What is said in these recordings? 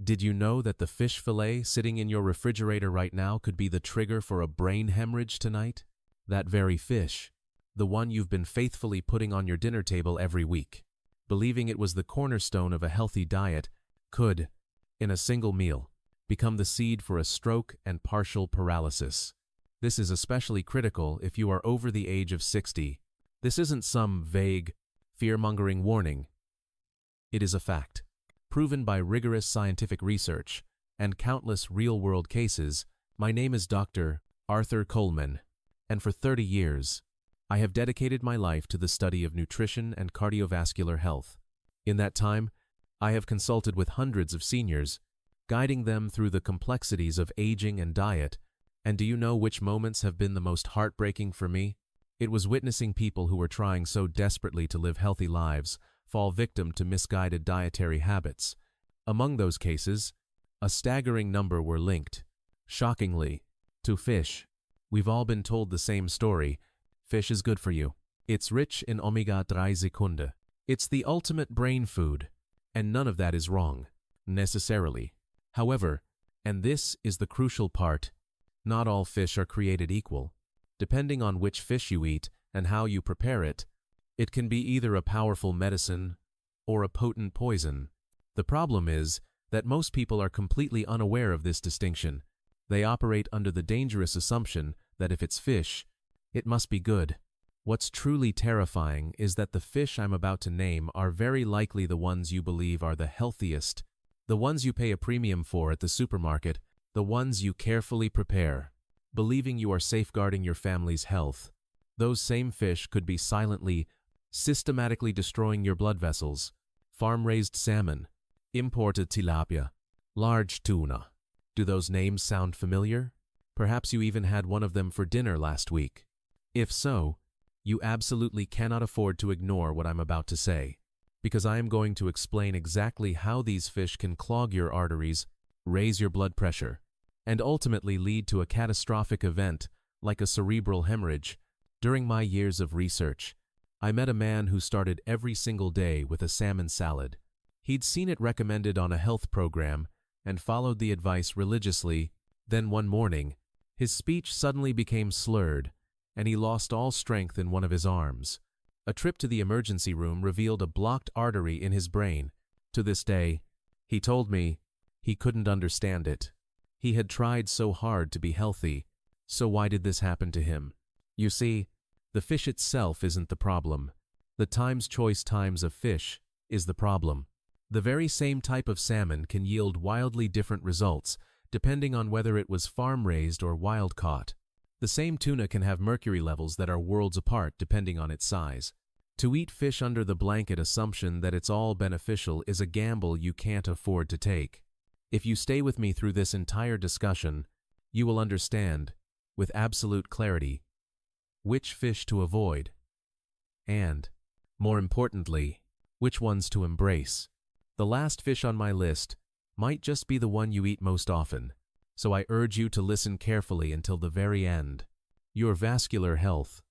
Did you know that the fish fillet sitting in your refrigerator right now could be the trigger for a brain hemorrhage tonight? That very fish, the one you've been faithfully putting on your dinner table every week, believing it was the cornerstone of a healthy diet, could, in a single meal, become the seed for a stroke and partial paralysis. This is especially critical if you are over the age of 60. This isn't some vague, fear-mongering warning. It is a fact, proven by rigorous scientific research and countless real-world cases. My name is Dr. Arthur Coleman, and for 30 years, I have dedicated my life to the study of nutrition and cardiovascular health. In that time, I have consulted with hundreds of seniors, guiding them through the complexities of aging and diet. And do you know which moments have been the most heartbreaking for me? It was witnessing people who were trying so desperately to live healthy lives fall victim to misguided dietary habits. Among those cases, a staggering number were linked, shockingly, to fish. We've all been told the same story. Fish is good for you. It's rich in omega-3 Sekunde. It's the ultimate brain food, and none of that is wrong, necessarily. However, and this is the crucial part, not all fish are created equal. Depending on which fish you eat and how you prepare it, it can be either a powerful medicine or a potent poison. The problem is that most people are completely unaware of this distinction. They operate under the dangerous assumption that if it's fish, it must be good. What's truly terrifying is that the fish I'm about to name are very likely the ones you believe are the healthiest, the ones you pay a premium for at the supermarket, the ones you carefully prepare, believing you are safeguarding your family's health. Those same fish could be silently, systematically destroying your blood vessels. Farm-raised salmon, imported tilapia, large tuna. Do those names sound familiar? Perhaps you even had one of them for dinner last week. If so, you absolutely cannot afford to ignore what I'm about to say, because I am going to explain exactly how these fish can clog your arteries, raise your blood pressure, and ultimately lead to a catastrophic event like a cerebral hemorrhage. During my years of research, I met a man who started every single day with a salmon salad. He'd seen it recommended on a health program and followed the advice religiously. Then one morning, his speech suddenly became slurred, and he lost all strength in one of his arms. A trip to the emergency room revealed a blocked artery in his brain. To this day, he told me he couldn't understand it. He had tried so hard to be healthy, so why did this happen to him? You see, the fish itself isn't the problem. The choice times of fish is the problem. The very same type of salmon can yield wildly different results depending on whether it was farm-raised or wild-caught. The same tuna can have mercury levels that are worlds apart depending on its size. To eat fish under the blanket assumption that it's all beneficial is a gamble you can't afford to take. If you stay with me through this entire discussion, you will understand, with absolute clarity, which fish to avoid, and, more importantly, which ones to embrace. The last fish on my list might just be the one you eat most often, so I urge you to listen carefully until the very end. Your vascular health,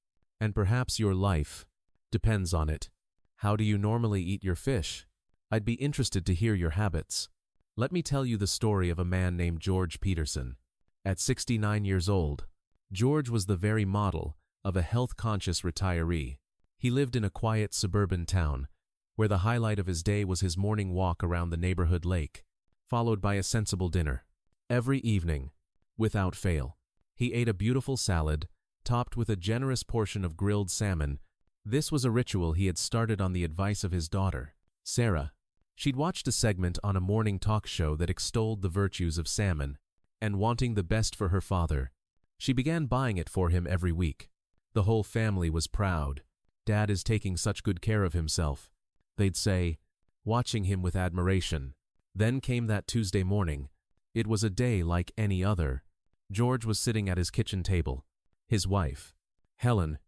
and perhaps your life, depends on it. How do you normally eat your fish? I'd be interested to hear your habits. Let me tell you the story of a man named George Peterson. At 69 years old, George was the very model of a health-conscious retiree. He lived in a quiet suburban town, where the highlight of his day was his morning walk around the neighborhood lake, followed by a sensible dinner. Every evening, without fail, he ate a beautiful salad, topped with a generous portion of grilled salmon. This was a ritual he had started on the advice of his daughter, Sarah. She'd watched a segment on a morning talk show that extolled the virtues of salmon, and wanting the best for her father, she began buying it for him every week. The whole family was proud. Dad is taking such good care of himself, they'd say, watching him with admiration. Then came that Tuesday morning. It was a day like any other. George was sitting at his kitchen table, his wife, Helen,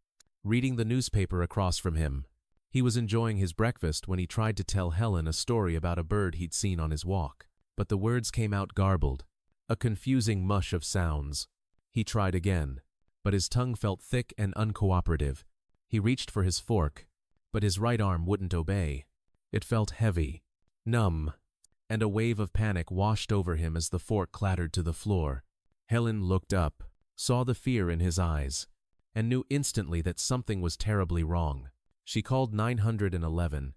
reading the newspaper across from him. He was enjoying his breakfast when he tried to tell Helen a story about a bird he'd seen on his walk, but the words came out garbled, a confusing mush of sounds. He tried again, but his tongue felt thick and uncooperative. He reached for his fork, but his right arm wouldn't obey. It felt heavy, numb, and a wave of panic washed over him as the fork clattered to the floor. Helen looked up, saw the fear in his eyes, and knew instantly that something was terribly wrong. She called 911,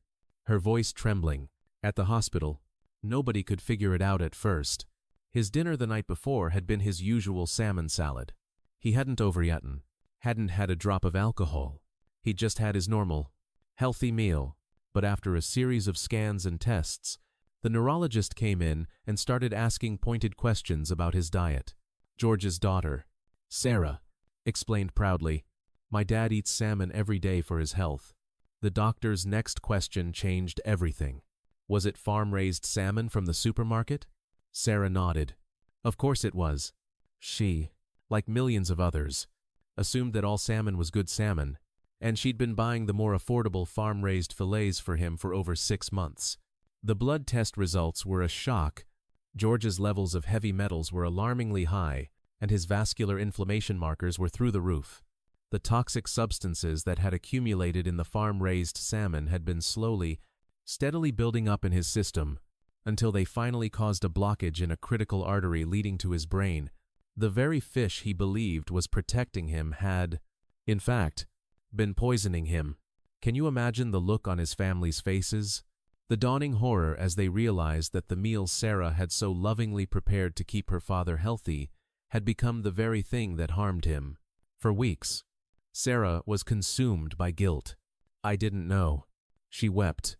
her voice trembling. At the hospital, nobody could figure it out at first. His dinner the night before had been his usual salmon salad. He hadn't overeaten, hadn't had a drop of alcohol. He'd just had his normal, healthy meal. But after a series of scans and tests, the neurologist came in and started asking pointed questions about his diet. George's daughter, Sarah, explained proudly, "My dad eats salmon every day for his health." The doctor's next question changed everything. Was it farm-raised salmon from the supermarket? Sarah nodded. Of course it was. She, like millions of others, assumed that all salmon was good salmon, and she'd been buying the more affordable farm-raised fillets for him for over 6 months. The blood test results were a shock. George's levels of heavy metals were alarmingly high, and his vascular inflammation markers were through the roof. The toxic substances that had accumulated in the farm-raised salmon had been slowly, steadily building up in his system, until they finally caused a blockage in a critical artery leading to his brain. The very fish he believed was protecting him had, in fact, been poisoning him. Can you imagine the look on his family's faces? The dawning horror as they realized that the meal Sarah had so lovingly prepared to keep her father healthy had become the very thing that harmed him. For weeks, Sarah was consumed by guilt. "I didn't know," she wept.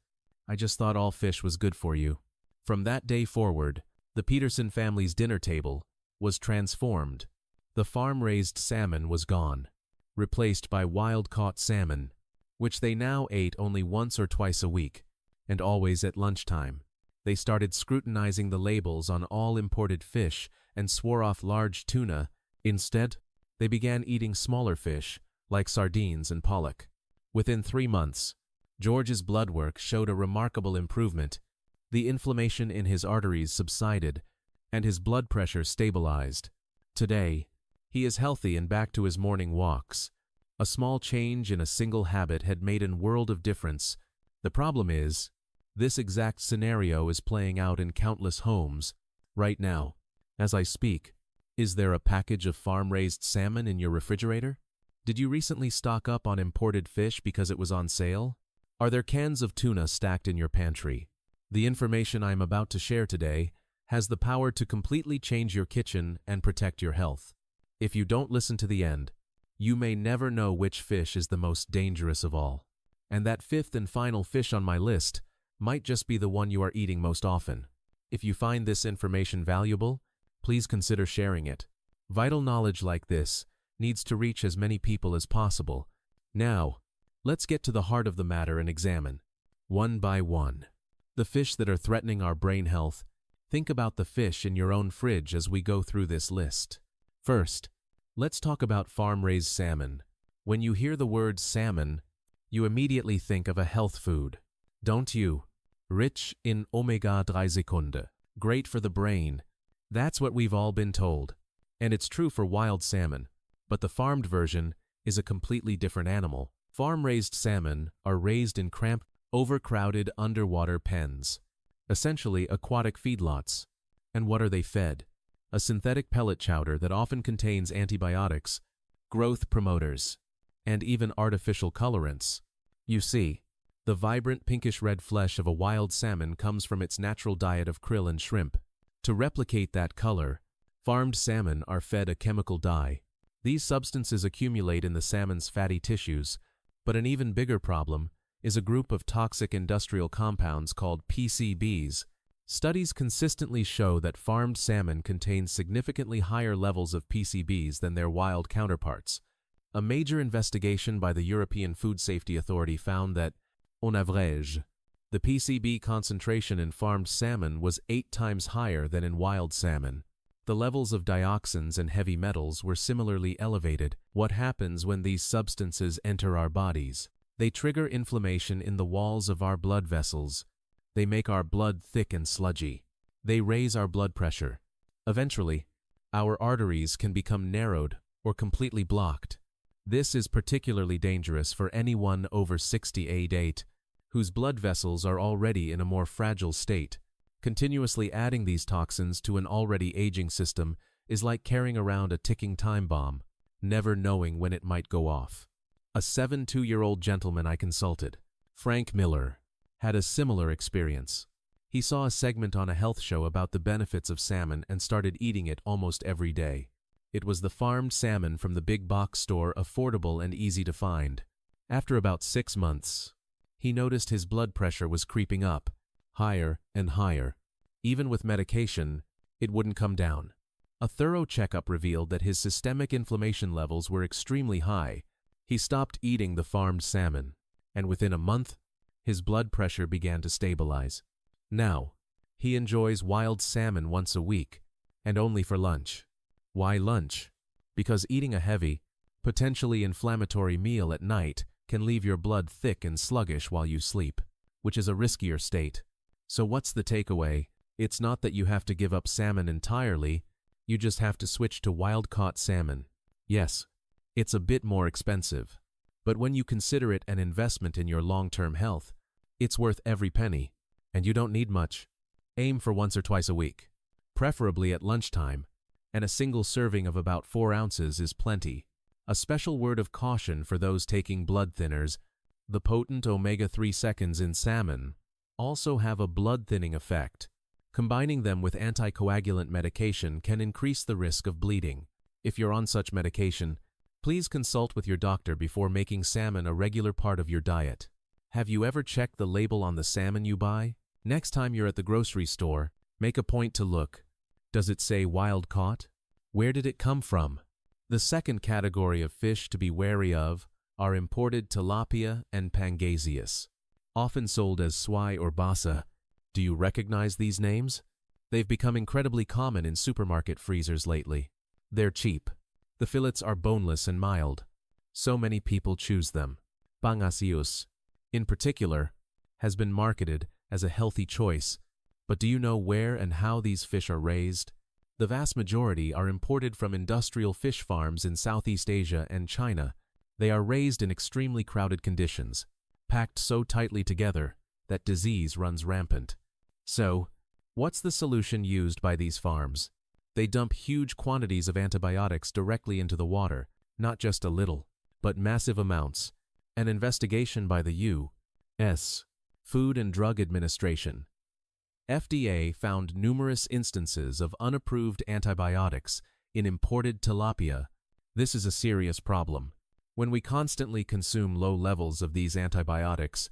"I just thought all fish was good for you." From that day forward, the Peterson family's dinner table was transformed. The farm-raised salmon was gone, replaced by wild-caught salmon, which they now ate only once or twice a week, and always at lunchtime. They started scrutinizing the labels on all imported fish and swore off large tuna. Instead, they began eating smaller fish, like sardines and pollock. Within 3 months, George's blood work showed a remarkable improvement. The inflammation in his arteries subsided, and his blood pressure stabilized. Today, he is healthy and back to his morning walks. A small change in a single habit had made a world of difference. The problem is, this exact scenario is playing out in countless homes. Right now, as I speak, is there a package of farm-raised salmon in your refrigerator? Did you recently stock up on imported fish because it was on sale? Are there cans of tuna stacked in your pantry? The information I am about to share today has the power to completely change your kitchen and protect your health. If you don't listen to the end, you may never know which fish is the most dangerous of all. And that fifth and final fish on my list might just be the one you are eating most often. If you find this information valuable, please consider sharing it. Vital knowledge like this needs to reach as many people as possible. Now, let's get to the heart of the matter and examine, one by one, the fish that are threatening our brain health. Think about the fish in your own fridge as we go through this list. First, let's talk about farm-raised salmon. When you hear the word salmon, you immediately think of a health food, don't you? Rich in omega-3 Sekunde, great for the brain. That's what we've all been told. And it's true for wild salmon. But the farmed version is a completely different animal. Farm-raised salmon are raised in cramped, overcrowded underwater pens, essentially aquatic feedlots. And what are they fed? A synthetic pellet chowder that often contains antibiotics, growth promoters, and even artificial colorants. You see, the vibrant pinkish-red flesh of a wild salmon comes from its natural diet of krill and shrimp. To replicate that color, farmed salmon are fed a chemical dye. These substances accumulate in the salmon's fatty tissues, but an even bigger problem is a group of toxic industrial compounds called PCBs. Studies consistently show that farmed salmon contain significantly higher levels of PCBs than their wild counterparts. A major investigation by the European Food Safety Authority found that, on average, the PCB concentration in farmed salmon was 8 times higher than in wild salmon. The levels of dioxins and heavy metals were similarly elevated. What happens when these substances enter our bodies? They trigger inflammation in the walls of our blood vessels. They make our blood thick and sludgy. They raise our blood pressure. Eventually, our arteries can become narrowed or completely blocked. This is particularly dangerous for anyone over 68 whose blood vessels are already in a more fragile state. Continuously adding these toxins to an already aging system is like carrying around a ticking time bomb, never knowing when it might go off. A 72-year-old gentleman I consulted, Frank Miller, had a similar experience. He saw a segment on a health show about the benefits of salmon and started eating it almost every day. It was the farmed salmon from the big box store, affordable and easy to find. After about 6 months, he noticed his blood pressure was creeping up, higher and higher. Even with medication, it wouldn't come down. A thorough checkup revealed that his systemic inflammation levels were extremely high. He stopped eating the farmed salmon, and within a month, his blood pressure began to stabilize. Now, he enjoys wild salmon once a week, and only for lunch. Why lunch? Because eating a heavy, potentially inflammatory meal at night can leave your blood thick and sluggish while you sleep, which is a riskier state. So what's the takeaway? It's not that you have to give up salmon entirely, you just have to switch to wild-caught salmon. Yes, it's a bit more expensive, but when you consider it an investment in your long-term health, it's worth every penny, and you don't need much. Aim for once or twice a week, preferably at lunchtime, and a single serving of about 4 ounces is plenty. A special word of caution for those taking blood thinners: the potent omega-3 seconds in salmon also have a blood-thinning effect. Combining them with anticoagulant medication can increase the risk of bleeding. If you're on such medication, please consult with your doctor before making salmon a regular part of your diet. Have you ever checked the label on the salmon you buy? Next time you're at the grocery store, make a point to look. Does it say wild caught? Where did it come from? The second category of fish to be wary of are imported tilapia and pangasius, often sold as swai or basa. Do you recognize these names? They've become incredibly common in supermarket freezers lately. They're cheap. The fillets are boneless and mild. So many people choose them. Pangasius, in particular, has been marketed as a healthy choice. But do you know where and how these fish are raised? The vast majority are imported from industrial fish farms in Southeast Asia and China. They are raised in extremely crowded conditions, packed so tightly together that disease runs rampant. So, what's the solution used by these farms? They dump huge quantities of antibiotics directly into the water, not just a little, but massive amounts. An investigation by the U.S. Food and Drug Administration, FDA, found numerous instances of unapproved antibiotics in imported tilapia. This is a serious problem. When we constantly consume low levels of these antibiotics,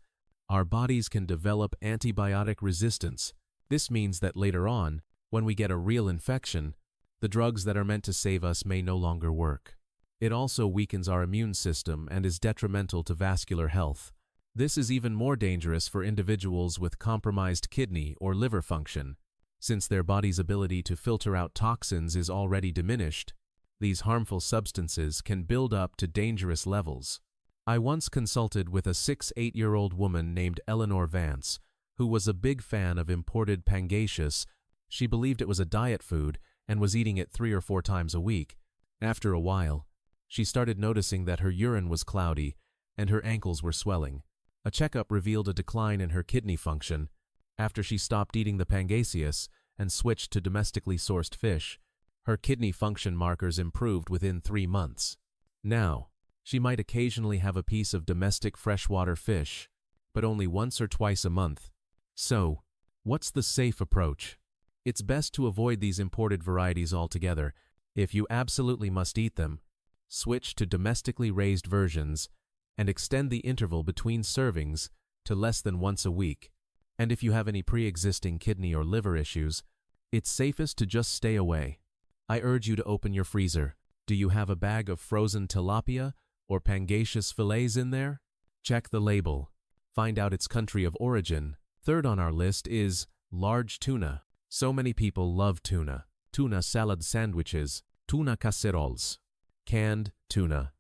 our bodies can develop antibiotic resistance. This means that later on, when we get a real infection, the drugs that are meant to save us may no longer work. It also weakens our immune system and is detrimental to vascular health. This is even more dangerous for individuals with compromised kidney or liver function. Since their body's ability to filter out toxins is already diminished, these harmful substances can build up to dangerous levels. I once consulted with a 68-year-old woman named Eleanor Vance, who was a big fan of imported pangasius. She believed it was a diet food and was eating it 3 or 4 times a week. After a while, she started noticing that her urine was cloudy and her ankles were swelling. A checkup revealed a decline in her kidney function. After she stopped eating the pangasius and switched to domestically sourced fish, her kidney function markers improved within 3 months. Now, she might occasionally have a piece of domestic freshwater fish, but only once or twice a month. So, what's the safe approach? It's best to avoid these imported varieties altogether. If you absolutely must eat them, switch to domestically raised versions and extend the interval between servings to less than once a week. And if you have any pre-existing kidney or liver issues, it's safest to just stay away. I urge you to open your freezer. Do you have a bag of frozen tilapia or pangasius fillets in there? Check the label. Find out its country of origin. Third on our list is large tuna. So many people love tuna. Tuna salad sandwiches, tuna casseroles, canned tuna.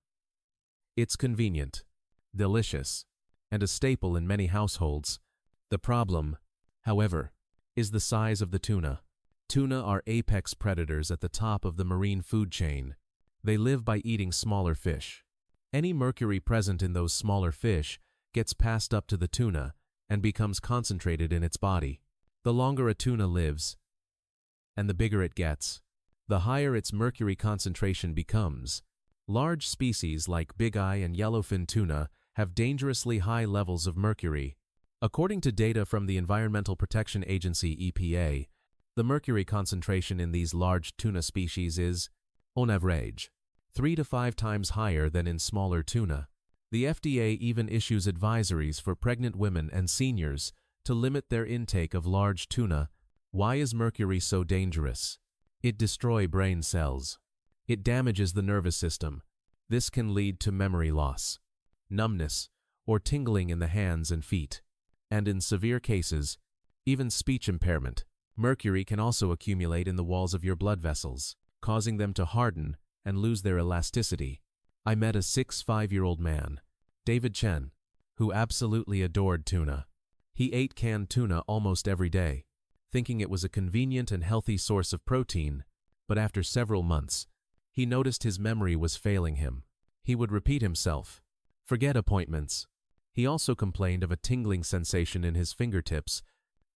It's convenient, delicious, and a staple in many households. The problem, however, is the size of the tuna. Tuna are apex predators at the top of the marine food chain. They live by eating smaller fish. Any mercury present in those smaller fish gets passed up to the tuna and becomes concentrated in its body. The longer a tuna lives, and the bigger it gets, the higher its mercury concentration becomes. Large species like big eye and yellowfin tuna have dangerously high levels of mercury. According to data from the Environmental Protection Agency (EPA), the mercury concentration in these large tuna species is, on average, 3 to 5 times higher than in smaller tuna. The FDA even issues advisories for pregnant women and seniors to limit their intake of large tuna. Why is mercury so dangerous? It destroys brain cells. It damages the nervous system. This can lead to memory loss, numbness, or tingling in the hands and feet, and in severe cases, even speech impairment. Mercury can also accumulate in the walls of your blood vessels, causing them to harden and lose their elasticity. I met a 65-year-old man, David Chen, who absolutely adored tuna. He ate canned tuna almost every day, thinking it was a convenient and healthy source of protein, but after several months, he noticed his memory was failing him. He would repeat himself, forget appointments. He also complained of a tingling sensation in his fingertips.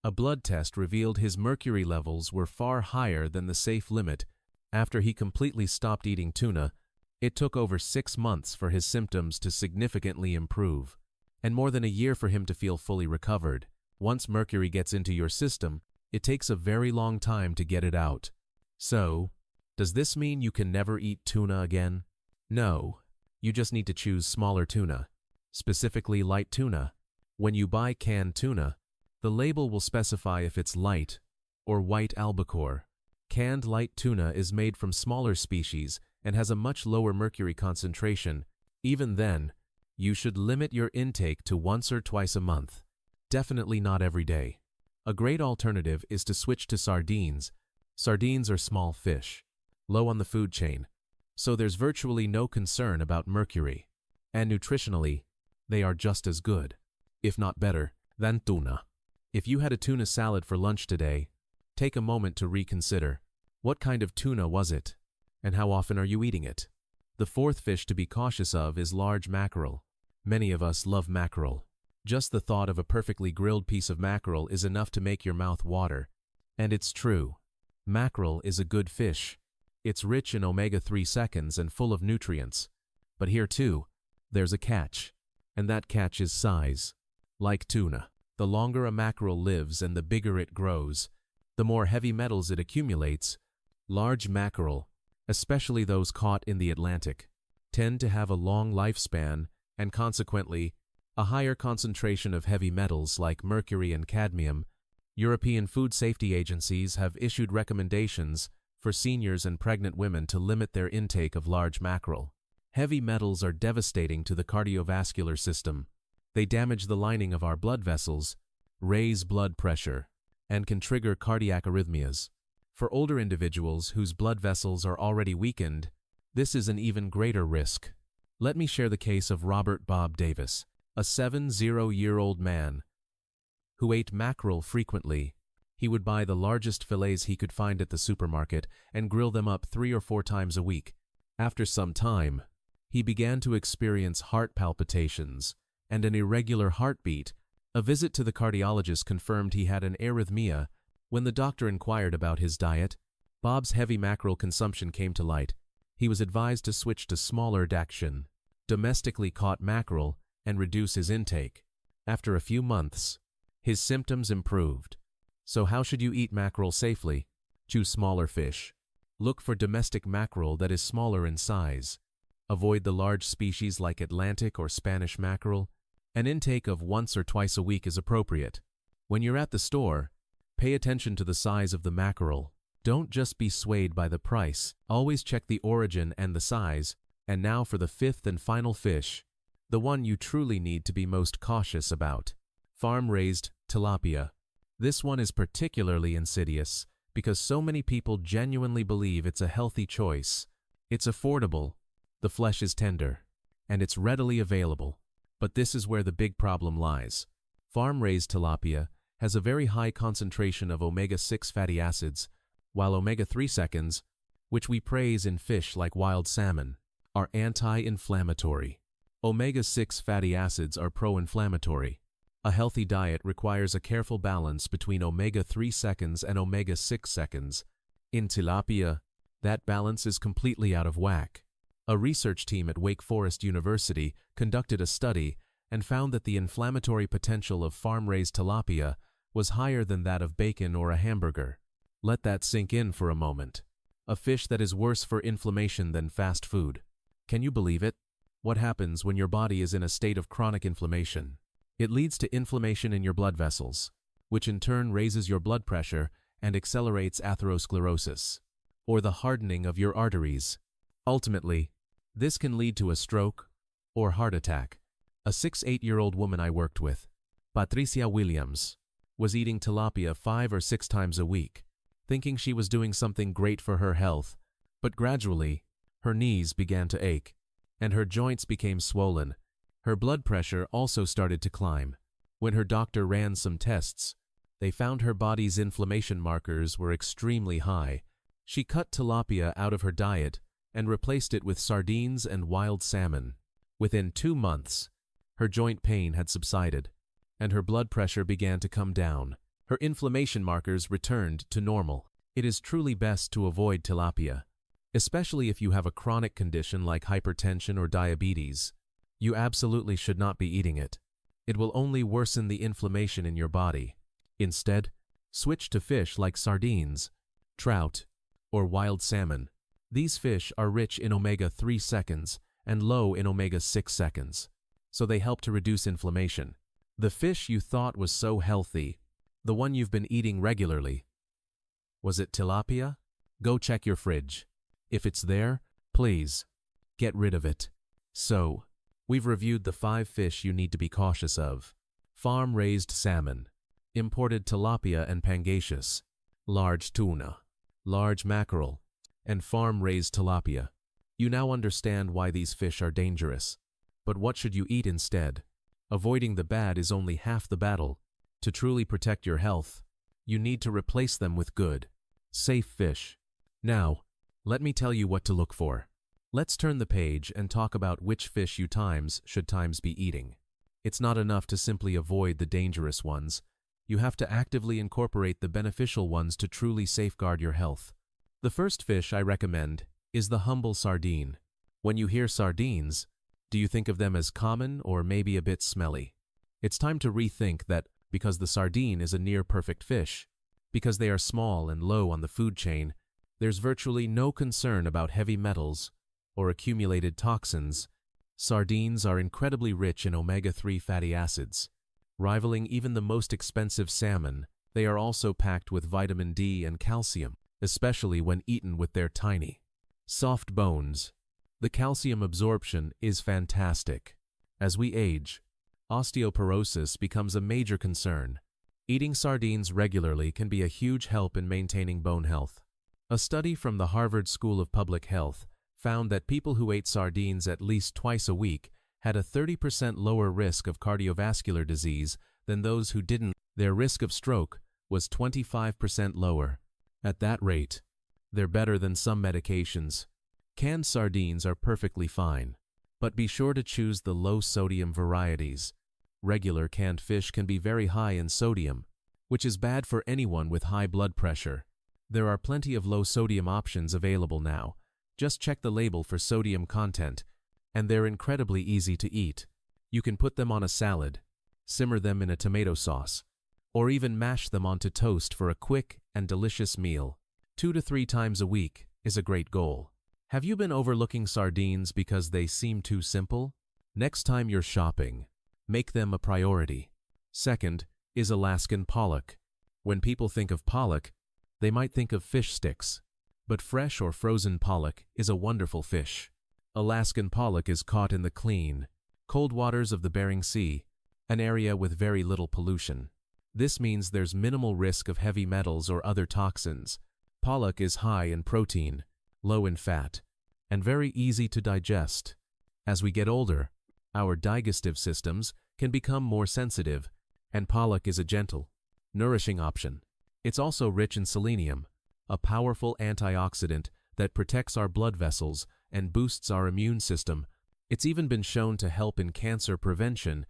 A blood test revealed his mercury levels were far higher than the safe limit. After he completely stopped eating tuna, it took over 6 months for his symptoms to significantly improve, and more than a year for him to feel fully recovered. Once mercury gets into your system, it takes a very long time to get it out. So, does this mean you can never eat tuna again? No, you just need to choose smaller tuna, specifically light tuna. When you buy canned tuna, the label will specify if it's light or white albacore. Canned light tuna is made from smaller species and has a much lower mercury concentration. Even then, you should limit your intake to once or twice a month. Definitely not every day. A great alternative is to switch to sardines. Sardines are small fish, low on the food chain, so there's virtually no concern about mercury. And nutritionally, they are just as good, if not better, than tuna. If you had a tuna salad for lunch today, take a moment to reconsider. What kind of tuna was it? And how often are you eating it? The fourth fish to be cautious of is large mackerel. Many of us love mackerel. Just the thought of a perfectly grilled piece of mackerel is enough to make your mouth water. And it's true. Mackerel is a good fish. It's rich in omega-3 seconds and full of nutrients. But here too, there's a catch. And that catch is size. Like tuna, the longer a mackerel lives and the bigger it grows, the more heavy metals it accumulates. Large mackerel, especially those caught in the Atlantic, tend to have a long lifespan and consequently a higher concentration of heavy metals like mercury and cadmium. European food safety agencies have issued recommendations for seniors and pregnant women to limit their intake of large mackerel. Heavy metals are devastating to the cardiovascular system. They damage the lining of our blood vessels, raise blood pressure, and can trigger cardiac arrhythmias. For older individuals whose blood vessels are already weakened, this is an even greater risk. Let me share the case of Robert Bob Davis, a 70-year-old man who ate mackerel frequently. He would buy the largest fillets he could find at the supermarket and grill them up 3 or 4 times a week. After some time, he began to experience heart palpitations and an irregular heartbeat. A visit to the cardiologist confirmed he had an arrhythmia. When the doctor inquired about his diet, Bob's heavy mackerel consumption came to light. He was advised to switch to smaller daction, domestically caught mackerel, and reduce his intake. After a few months, his symptoms improved. So how should you eat mackerel safely? Choose smaller fish. Look for domestic mackerel that is smaller in size. Avoid the large species like Atlantic or Spanish mackerel. An intake of once or twice a week is appropriate. When you're at the store, pay attention to the size of the mackerel. Don't just be swayed by the price. Always check the origin and the size. And now for the fifth and final fish, the one you truly need to be most cautious about. Farm-raised tilapia. This one is particularly insidious because so many people genuinely believe it's a healthy choice. It's affordable, the flesh is tender, and it's readily available. But this is where the big problem lies. Farm-raised tilapia has a very high concentration of omega-6 fatty acids, while omega-3 seconds, which we praise in fish like wild salmon, are anti-inflammatory. Omega-6 fatty acids are pro-inflammatory. A healthy diet requires a careful balance between omega-3 seconds and omega-6 seconds. In tilapia, that balance is completely out of whack. A research team at Wake Forest University conducted a study and found that the inflammatory potential of farm-raised tilapia was higher than that of bacon or a hamburger. Let that sink in for a moment. A fish that is worse for inflammation than fast food. Can you believe it? What happens when your body is in a state of chronic inflammation? It leads to inflammation in your blood vessels, which in turn raises your blood pressure and accelerates atherosclerosis, or the hardening of your arteries. Ultimately, this can lead to a stroke or heart attack. A 6-8-year-old woman I worked with, Patricia Williams, was eating tilapia 5 or 6 times a week, thinking she was doing something great for her health, but gradually, her knees began to ache, and her joints became swollen. Her blood pressure also started to climb. When her doctor ran some tests, they found her body's inflammation markers were extremely high. She cut tilapia out of her diet and replaced it with sardines and wild salmon. Within 2 months, her joint pain had subsided, and her blood pressure began to come down. Her inflammation markers returned to normal. It is truly best to avoid tilapia, especially if you have a chronic condition like hypertension or diabetes. You absolutely should not be eating it. It will only worsen the inflammation in your body. Instead, switch to fish like sardines, trout, or wild salmon. These fish are rich in omega-3 seconds and low in omega-6 seconds, so they help to reduce inflammation. The fish you thought was so healthy, the one you've been eating regularly, was it tilapia? Go check your fridge. If it's there, please, get rid of it. So, we've reviewed the 5 fish you need to be cautious of. Farm-raised salmon, imported tilapia and pangasius, large tuna, large mackerel, and farm-raised tilapia. You now understand why these fish are dangerous. But what should you eat instead? Avoiding the bad is only half the battle. To truly protect your health, you need to replace them with good, safe fish. Now, let me tell you what to look for. Let's turn the page and talk about which fish you should be eating. It's not enough to simply avoid the dangerous ones. You have to actively incorporate the beneficial ones to truly safeguard your health. The first fish I recommend is the humble sardine. When you hear sardines, do you think of them as common or maybe a bit smelly? It's time to rethink that because the sardine is a near-perfect fish. Because they are small and low on the food chain, there's virtually no concern about heavy metals or accumulated toxins. Sardines are incredibly rich in omega-3 fatty acids. Rivaling even the most expensive salmon, they are also packed with vitamin D and calcium, especially when eaten with their tiny, soft bones. The calcium absorption is fantastic. As we age, osteoporosis becomes a major concern. Eating sardines regularly can be a huge help in maintaining bone health. A study from the Harvard School of Public Health found that people who ate sardines at least twice a week had a 30% lower risk of cardiovascular disease than those who didn't. Their risk of stroke was 25% lower. At that rate, they're better than some medications. Canned sardines are perfectly fine, but be sure to choose the low-sodium varieties. Regular canned fish can be very high in sodium, which is bad for anyone with high blood pressure. There are plenty of low-sodium options available now. Just check the label for sodium content, and they're incredibly easy to eat. You can put them on a salad, simmer them in a tomato sauce, or even mash them onto toast for a quick and delicious meal. 2 to 3 times a week is a great goal. Have you been overlooking sardines because they seem too simple? Next time you're shopping, make them a priority. Second is Alaskan pollock. When people think of pollock, they might think of fish sticks, but fresh or frozen pollock is a wonderful fish. Alaskan pollock is caught in the clean, cold waters of the Bering Sea, an area with very little pollution. This means there's minimal risk of heavy metals or other toxins. Pollock is high in protein, low in fat, and very easy to digest. As we get older, our digestive systems can become more sensitive, and pollock is a gentle, nourishing option. It's also rich in selenium, a powerful antioxidant that protects our blood vessels and boosts our immune system. It's even been shown to help in cancer prevention.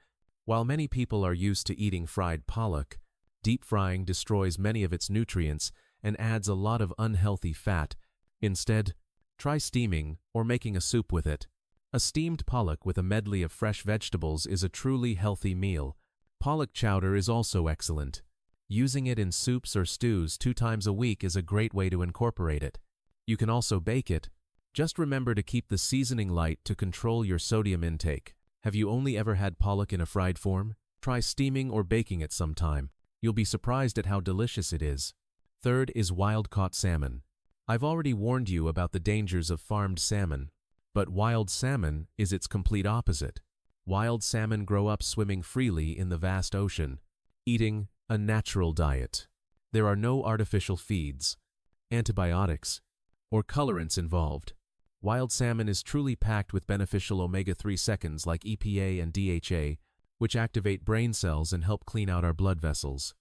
While many people are used to eating fried pollock, deep frying destroys many of its nutrients and adds a lot of unhealthy fat. Instead, try steaming or making a soup with it. A steamed pollock with a medley of fresh vegetables is a truly healthy meal. Pollock chowder is also excellent. Using it in soups or stews 2 times a week is a great way to incorporate it. You can also bake it. Just remember to keep the seasoning light to control your sodium intake. Have you only ever had pollock in a fried form? Try steaming or baking it sometime. You'll be surprised at how delicious it is. Third is wild-caught salmon. I've already warned you about the dangers of farmed salmon, but wild salmon is its complete opposite. Wild salmon grow up swimming freely in the vast ocean, eating a natural diet. There are no artificial feeds, antibiotics, or colorants involved. Wild salmon is truly packed with beneficial omega-3 seconds like EPA and DHA, which activate brain cells and help clean out our blood vessels.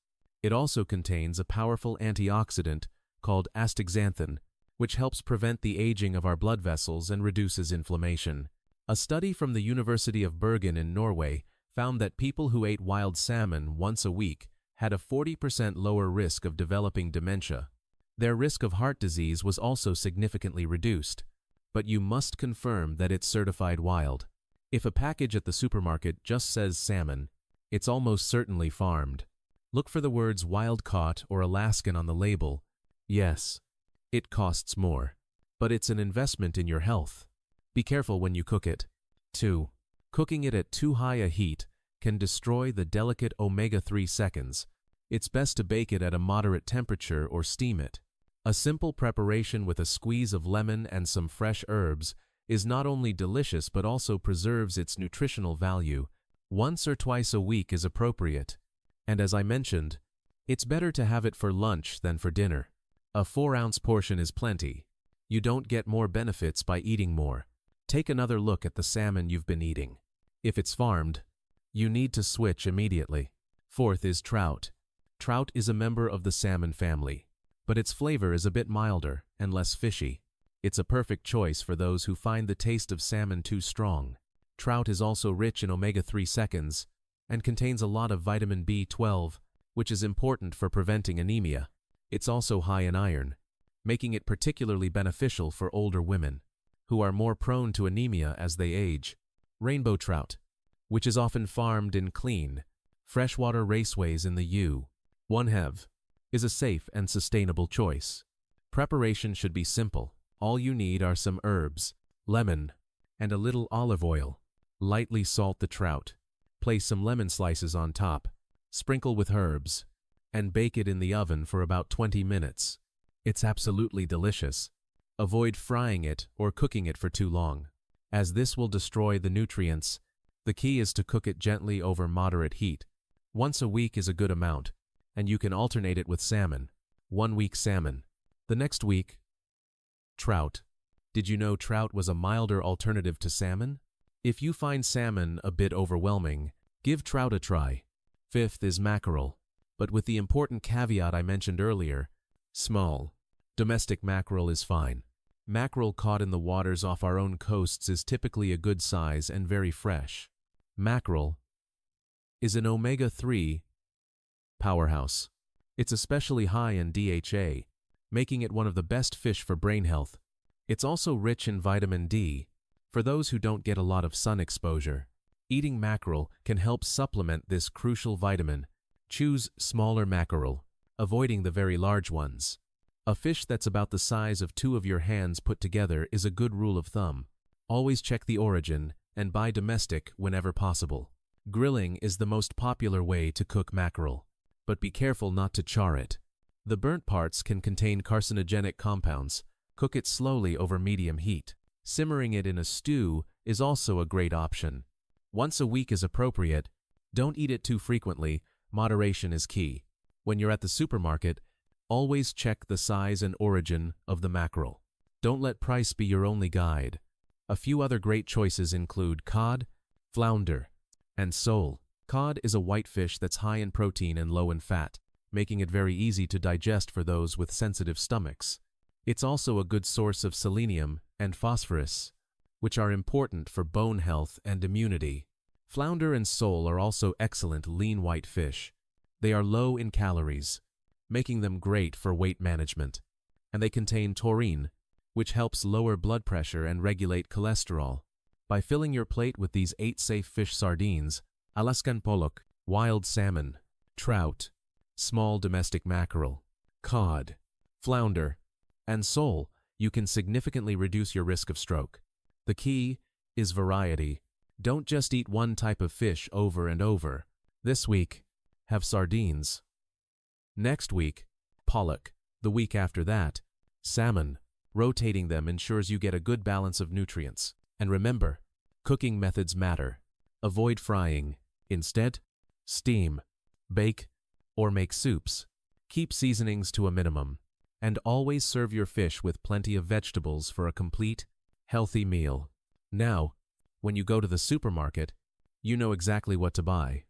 It also contains a powerful antioxidant called astaxanthin, which helps prevent the aging of our blood vessels and reduces inflammation. A study from the University of Bergen in Norway found that people who ate wild salmon once a week had a 40% lower risk of developing dementia. Their risk of heart disease was also significantly reduced. But you must confirm that it's certified wild. If a package at the supermarket just says salmon, it's almost certainly farmed. Look for the words wild-caught or Alaskan on the label. Yes, it costs more, but it's an investment in your health. Be careful when you cook it. 2. Cooking it at too high a heat can destroy the delicate omega-3 seconds. It's best to bake it at a moderate temperature or steam it. A simple preparation with a squeeze of lemon and some fresh herbs is not only delicious but also preserves its nutritional value. Once or twice a week is appropriate. And as I mentioned, it's better to have it for lunch than for dinner. A 4-ounce portion is plenty. You don't get more benefits by eating more. Take another look at the salmon you've been eating. If it's farmed, you need to switch immediately. Fourth is trout. Trout is a member of the salmon family, but its flavor is a bit milder and less fishy. It's a perfect choice for those who find the taste of salmon too strong. Trout is also rich in omega-3 seconds and contains a lot of vitamin B12, which is important for preventing anemia. It's also high in iron, making it particularly beneficial for older women, who are more prone to anemia as they age. Rainbow trout, which is often farmed in clean, freshwater raceways in the U.S., is a safe and sustainable choice. Preparation should be simple. All you need are some herbs, lemon, and a little olive oil. Lightly salt the trout. Place some lemon slices on top, sprinkle with herbs, and bake it in the oven for about 20 minutes. It's absolutely delicious. Avoid frying it or cooking it for too long, as this will destroy the nutrients. The key is to cook it gently over moderate heat. Once a week is a good amount, and you can alternate it with salmon. 1 week salmon. The next week, trout. Did you know trout was a milder alternative to salmon? If you find salmon a bit overwhelming, give trout a try. Fifth is mackerel, but with the important caveat I mentioned earlier, small. Domestic mackerel is fine. Mackerel caught in the waters off our own coasts is typically a good size and very fresh. Mackerel is an omega-3 powerhouse. It's especially high in DHA, making it one of the best fish for brain health. It's also rich in vitamin D. For those who don't get a lot of sun exposure, eating mackerel can help supplement this crucial vitamin. Choose smaller mackerel, avoiding the very large ones. A fish that's about the size of 2 of your hands put together is a good rule of thumb. Always check the origin and buy domestic whenever possible. Grilling is the most popular way to cook mackerel, but be careful not to char it. The burnt parts can contain carcinogenic compounds. Cook it slowly over medium heat. Simmering it in a stew is also a great option. Once a week is appropriate. Don't eat it too frequently. Moderation is key. When you're at the supermarket, always check the size and origin of the mackerel. Don't let price be your only guide. A few other great choices include cod, flounder, and sole. Cod is a white fish that's high in protein and low in fat, making it very easy to digest for those with sensitive stomachs. It's also a good source of selenium and phosphorus, which are important for bone health and immunity. Flounder and sole are also excellent lean white fish. They are low in calories, making them great for weight management. And they contain taurine, which helps lower blood pressure and regulate cholesterol. By filling your plate with these 8 safe fish sardines, Alaskan pollock, wild salmon, trout, small domestic mackerel, cod, flounder, and sole, you can significantly reduce your risk of stroke. The key is variety. Don't just eat one type of fish over and over. This week, have sardines. Next week, pollock. The week after that, salmon. Rotating them ensures you get a good balance of nutrients. And remember, cooking methods matter. Avoid frying. Instead, steam, bake, or make soups. Keep seasonings to a minimum. And always serve your fish with plenty of vegetables for a complete, healthy meal. Now, when you go to the supermarket, you know exactly what to buy.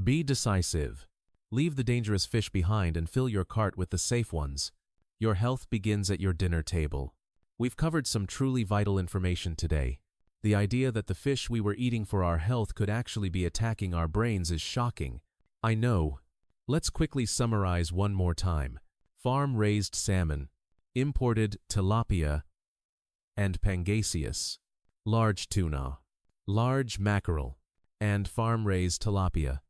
Be decisive. Leave the dangerous fish behind and fill your cart with the safe ones. Your health begins at your dinner table. We've covered some truly vital information today. The idea that the fish we were eating for our health could actually be attacking our brains is shocking. I know. Let's quickly summarize one more time. Farm-raised salmon, imported tilapia and pangasius, large tuna, large mackerel, and farm-raised tilapia.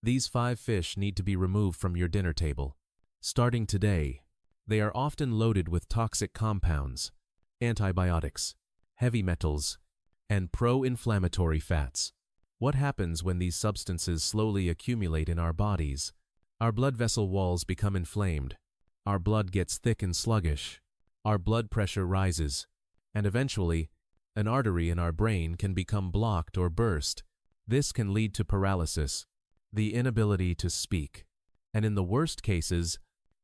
These 5 fish need to be removed from your dinner table. Starting today, they are often loaded with toxic compounds, antibiotics, heavy metals, and pro-inflammatory fats. What happens when these substances slowly accumulate in our bodies? Our blood vessel walls become inflamed. Our blood gets thick and sluggish. Our blood pressure rises. And eventually, an artery in our brain can become blocked or burst. This can lead to paralysis, the inability to speak. And in the worst cases,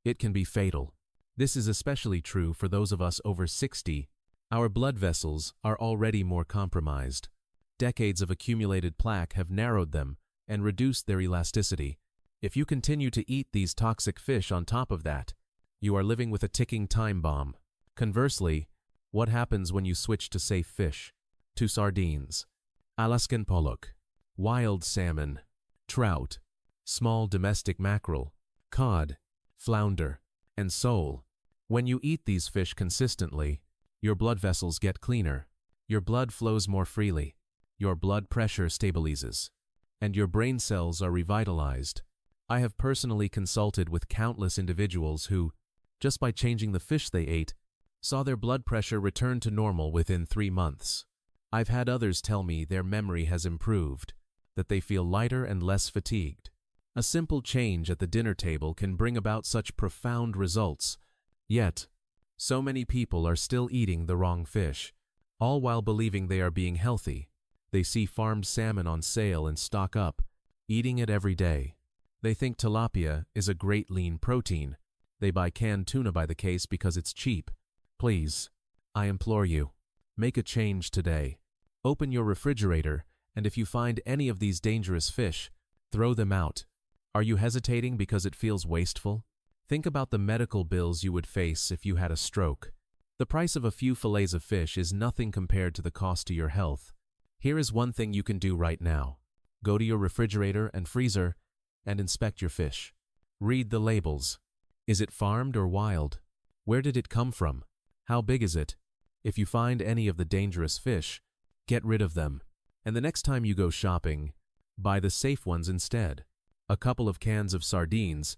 it can be fatal. This is especially true for those of us over 60. Our blood vessels are already more compromised. Decades of accumulated plaque have narrowed them and reduced their elasticity. If you continue to eat these toxic fish on top of that, you are living with a ticking time bomb. Conversely, what happens when you switch to safe fish? To sardines, Alaskan pollock, wild salmon, trout, small domestic mackerel, cod, flounder, and sole. When you eat these fish consistently, your blood vessels get cleaner, your blood flows more freely, your blood pressure stabilizes, and your brain cells are revitalized. I have personally consulted with countless individuals who, just by changing the fish they ate, saw their blood pressure return to normal within 3 months. I've had others tell me their memory has improved, that they feel lighter and less fatigued. A simple change at the dinner table can bring about such profound results. Yet, so many people are still eating the wrong fish, all while believing they are being healthy. They see farmed salmon on sale and stock up, eating it every day. They think tilapia is a great lean protein. They buy canned tuna by the case because it's cheap. Please, I implore you, make a change today. Open your refrigerator, and if you find any of these dangerous fish, throw them out. Are you hesitating because it feels wasteful? Think about the medical bills you would face if you had a stroke. The price of a few fillets of fish is nothing compared to the cost to your health. Here is one thing you can do right now. Go to your refrigerator and freezer and inspect your fish. Read the labels. Is it farmed or wild? Where did it come from? How big is it? If you find any of the dangerous fish, get rid of them. And the next time you go shopping, buy the safe ones instead. A couple of cans of sardines,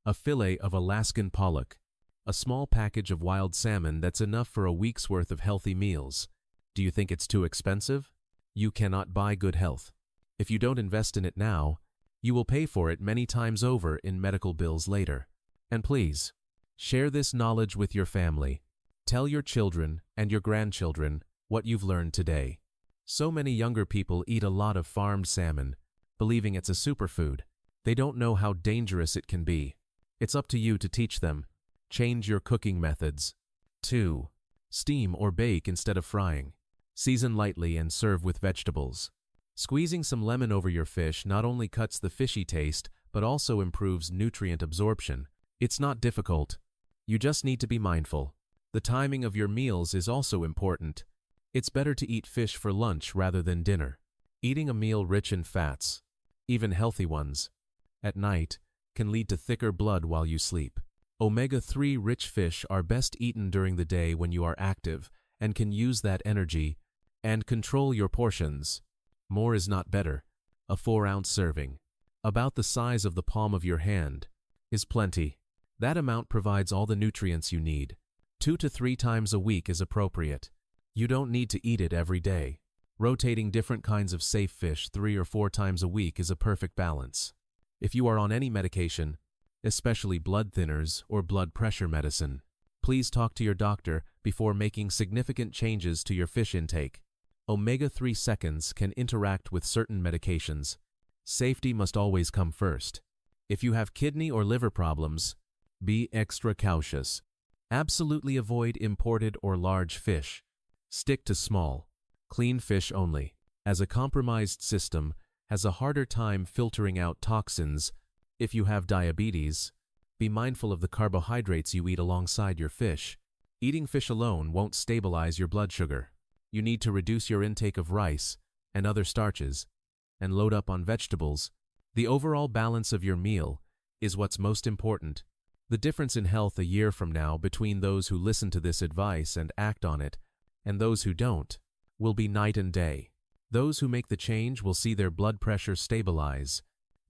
a fillet of Alaskan pollock, a small package of wild salmon that's enough for a week's worth of healthy meals. Do you think it's too expensive? You cannot buy good health. If you don't invest in it now, you will pay for it many times over in medical bills later. And please, share this knowledge with your family. Tell your children and your grandchildren what you've learned today. So many younger people eat a lot of farmed salmon, believing it's a superfood. They don't know how dangerous it can be. It's up to you to teach them. Change your cooking methods. 2. Steam or bake instead of frying. Season lightly and serve with vegetables. Squeezing some lemon over your fish not only cuts the fishy taste, but also improves nutrient absorption. It's not difficult. You just need to be mindful. The timing of your meals is also important. It's better to eat fish for lunch rather than dinner. Eating a meal rich in fats, even healthy ones, at night can lead to thicker blood while you sleep. Omega-3 rich fish are best eaten during the day when you are active and can use that energy and control your portions. More is not better. A 4-ounce serving, about the size of the palm of your hand, is plenty. That amount provides all the nutrients you need. 2 to 3 times a week is appropriate. You don't need to eat it every day. Rotating different kinds of safe fish 3 or 4 times a week is a perfect balance. If you are on any medication, especially blood thinners or blood pressure medicine, please talk to your doctor before making significant changes to your fish intake. Omega-3 seconds can interact with certain medications. Safety must always come first. If you have kidney or liver problems, be extra cautious. Absolutely avoid imported or large fish. Stick to small, clean fish only, as a compromised system has a harder time filtering out toxins. If you have diabetes, be mindful of the carbohydrates you eat alongside your fish. Eating fish alone won't stabilize your blood sugar. You need to reduce your intake of rice and other starches and load up on vegetables. The overall balance of your meal is what's most important. The difference in health a year from now between those who listen to this advice and act on it and those who don't will be night and day. Those who make the change will see their blood pressure stabilize,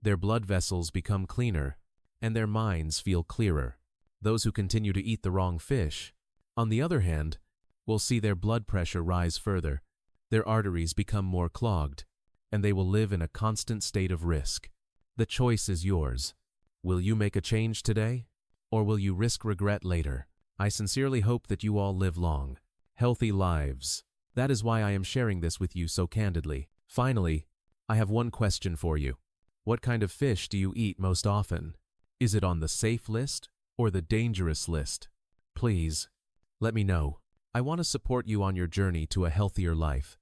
their blood vessels become cleaner, and their minds feel clearer. Those who continue to eat the wrong fish, on the other hand, will see their blood pressure rise further, their arteries become more clogged, and they will live in a constant state of risk. The choice is yours. Will you make a change today, or will you risk regret later? I sincerely hope that you all live long, healthy lives. That is why I am sharing this with you so candidly. Finally, I have one question for you. What kind of fish do you eat most often? Is it on the safe list or the dangerous list? Please, let me know. I want to support you on your journey to a healthier life.